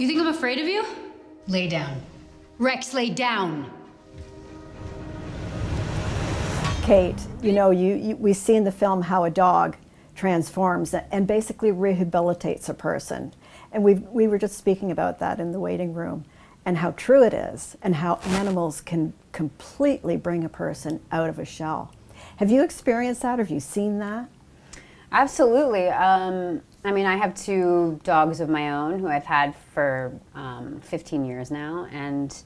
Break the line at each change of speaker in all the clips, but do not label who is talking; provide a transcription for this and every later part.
You think I'm afraid of you? Lay down. Rex, lay down.
Kate, you know, we see in the film how a dog transforms and basically rehabilitates a person. And we were just speaking about that in the waiting room, and how true it is, and how animals can completely bring a person out of a shell. Have you experienced that? Have you seen that?
Absolutely. I mean, I have 2 dogs of my own who I've had for 15 years now, and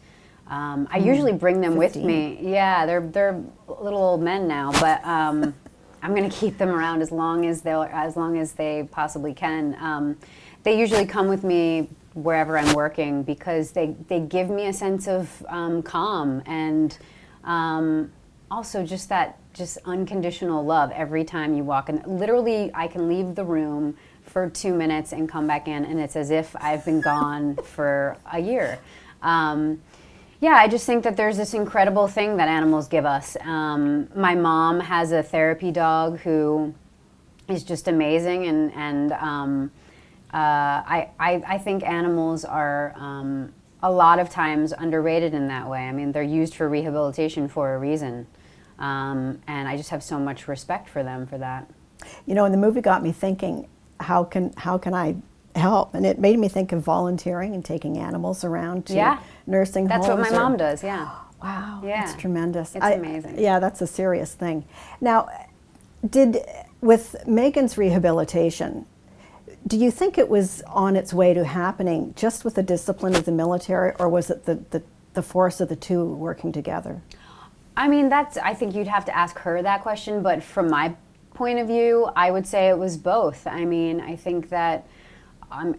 I usually bring them 15. With me. Yeah, they're little old men now, but I'm going to keep them around as long as they possibly can. They usually come with me wherever I'm working because they give me a sense of calm, and also just unconditional love every time you walk in. Literally, I can leave the room for 2 minutes and come back in, and it's as if I've been gone for a year. Yeah, I just think that there's this incredible thing that animals give us. My mom has a therapy dog who is just amazing, and I think animals are a lot of times underrated in that way. I mean, they're used for rehabilitation for a reason, and I just have so much respect for them for that.
You know, and the movie got me thinking, how can I help? And it made me think of volunteering and taking animals around to nursing homes.
That's what my mom does, yeah.
Wow,
yeah.
That's tremendous.
It's amazing.
Yeah, that's a serious thing. Now, with Megan's rehabilitation, do you think it was on its way to happening just with the discipline of the military, or was it the force of the two working together?
I mean, I think you'd have to ask her that question, but from my point of view, I would say it was both. I mean, I think that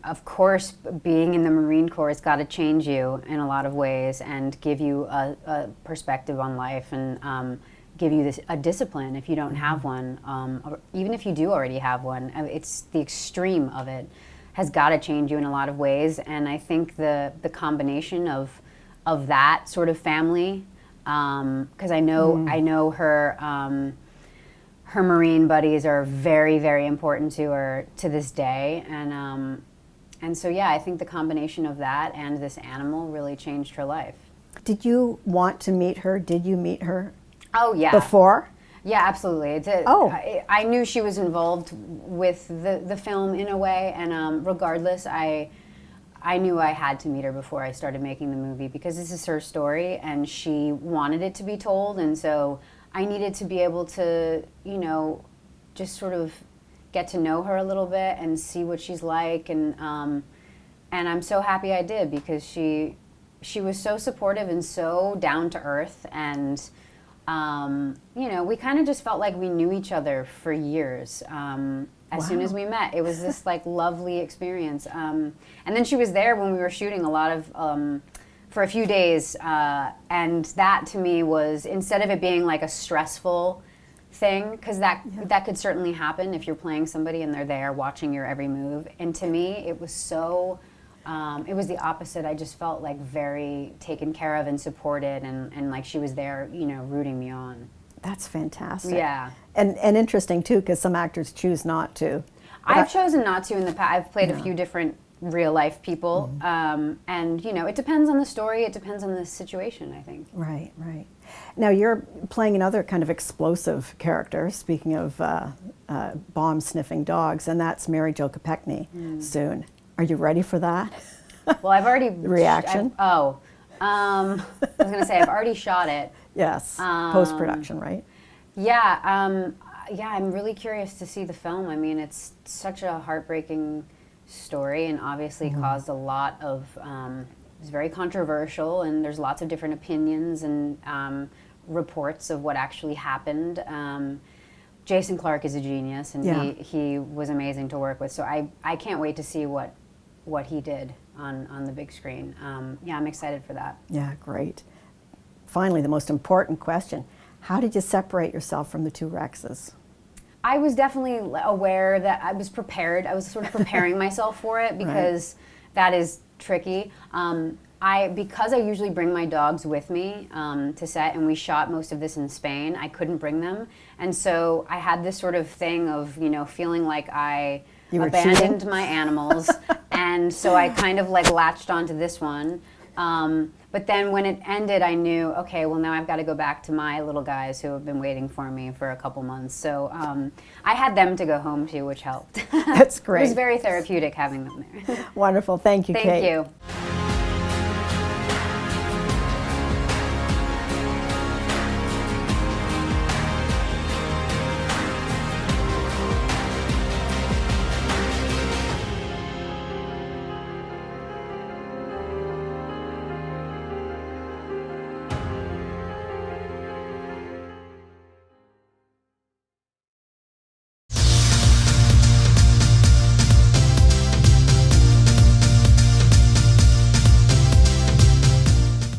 of course, being in the Marine Corps has got to change you in a lot of ways and give you a perspective on life, and give you a discipline if you don't have one. Or even if you do already have one, it's the extreme of it has got to change you in a lot of ways. And I think the combination of that sort of family, because I know her Marine buddies are very, very important to her to this day, and so yeah, I think the combination of that and this animal really changed her life.
Did you want to meet her? Did you meet her?
Oh yeah.
Before?
Yeah, absolutely. I knew she was involved with the film in a way, and regardless, I knew I had to meet her before I started making the movie, because this is her story and she wanted it to be told, and so I needed to be able to, you know, just sort of get to know her a little bit and see what she's like, and I'm so happy I did, because she was so supportive and so down to earth, and you know, we kind of just felt like we knew each other for years. As soon as we met, it was this like lovely experience, and then she was there when we were shooting a lot of. For a few days, and that to me was, instead of it being like a stressful thing, because that could certainly happen if you're playing somebody and they're there watching your every move, and to me it was so, it was the opposite. I just felt like very taken care of and supported, and like she was there, you know, rooting me on.
That's fantastic.
Yeah.
And interesting too, because some actors choose not to.
I've chosen not to in the past. I've played a few different real life people, and you know, it depends on the story, it depends on the situation, I think.
Right. Now you're playing another kind of explosive character, speaking of bomb sniffing dogs, and that's Mary Jo Kopechne soon. Are you ready for that?
Well, I've already
reaction.
I was gonna say I've already shot it.
Yes, post-production, right?
Yeah, I'm really curious to see the film. I mean, it's such a heartbreaking story, and obviously caused a lot of, it's very controversial, and there's lots of different opinions and reports of what actually happened. Jason Clarke is a genius, and he was amazing to work with, so I can't wait to see what he did on the big screen. Yeah, I'm excited for that.
Yeah, great. Finally, the most important question: how did you separate yourself from the 2 Rexes?
I was definitely aware that I was prepared. I was sort of preparing myself for it, because that is tricky. Because I usually bring my dogs with me to set, and we shot most of this in Spain, I couldn't bring them. And so I had this sort of thing of, you know, feeling like I abandoned my animals, and And so I kind of like latched onto this one. But then when it ended, I knew, okay, well now I've got to go back to my little guys who have been waiting for me for a couple months. So I had them to go home to, which helped.
That's great.
It was very therapeutic having them there.
Wonderful. Thank you, Kate.
Thank you.